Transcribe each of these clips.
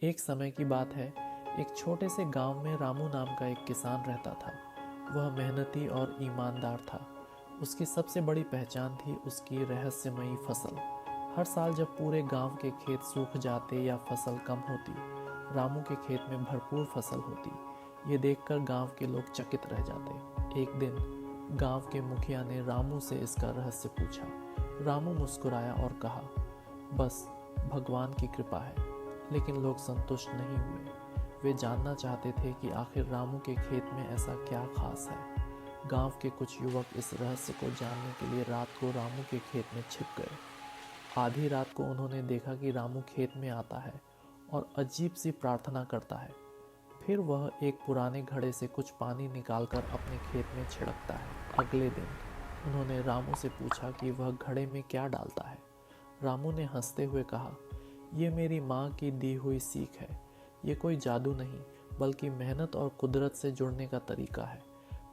एक समय की बात है। एक छोटे से गांव में रामू नाम का एक किसान रहता था। वह मेहनती और ईमानदार था। उसकी सबसे बड़ी पहचान थी उसकी रहस्यमयी फसल। हर साल जब पूरे गांव के खेत सूख जाते या फसल कम होती, रामू के खेत में भरपूर फसल होती। ये देखकर गांव के लोग चकित रह जाते। एक दिन गांव के मुखिया ने रामू से इसका रहस्य पूछा। रामू मुस्कुराया और कहा, बस भगवान की कृपा है। लेकिन लोग संतुष्ट नहीं हुए। वे जानना चाहते थे कि आखिर रामू के खेत में ऐसा क्या खास है। गांव के कुछ युवक इस रहस्य को जानने के लिए रात को रामू के खेत में छिप गए। आधी रात को उन्होंने देखा कि रामू खेत में आता है और अजीब सी प्रार्थना करता है। फिर वह एक पुराने घड़े से कुछ पानी निकालकर अपने खेत में छिड़कता है। अगले दिन उन्होंने रामू से पूछा कि वह घड़े में क्या डालता है। रामू ने हंसते हुए कहा, ये मेरी माँ की दी हुई सीख है। ये कोई जादू नहीं, बल्कि मेहनत और कुदरत से जुड़ने का तरीका है।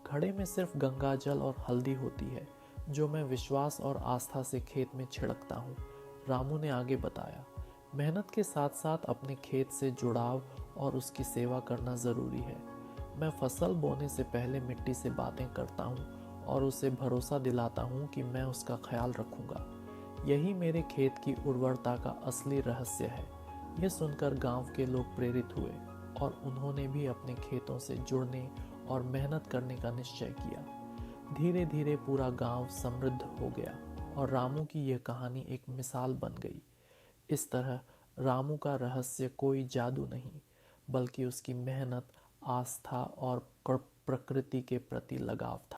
घड़े में सिर्फ गंगा जल और हल्दी होती है, जो मैं विश्वास और आस्था से खेत में छिड़कता हूँ। रामू ने आगे बताया, मेहनत के साथ साथ अपने खेत से जुड़ाव और उसकी सेवा करना ज़रूरी है। मैं फसल बोने से पहले मिट्टी से बातें करता हूँ और उसे भरोसा दिलाता हूँ कि मैं उसका ख्याल रखूँगा। यही मेरे खेत की उर्वरता का असली रहस्य है। यह सुनकर गांव के लोग प्रेरित हुए और उन्होंने भी अपने खेतों से जुड़ने और मेहनत करने का निश्चय किया। धीरे धीरे पूरा गांव समृद्ध हो गया और रामू की यह कहानी एक मिसाल बन गई। इस तरह रामू का रहस्य कोई जादू नहीं, बल्कि उसकी मेहनत, आस्था और प्रकृति के प्रति लगाव था।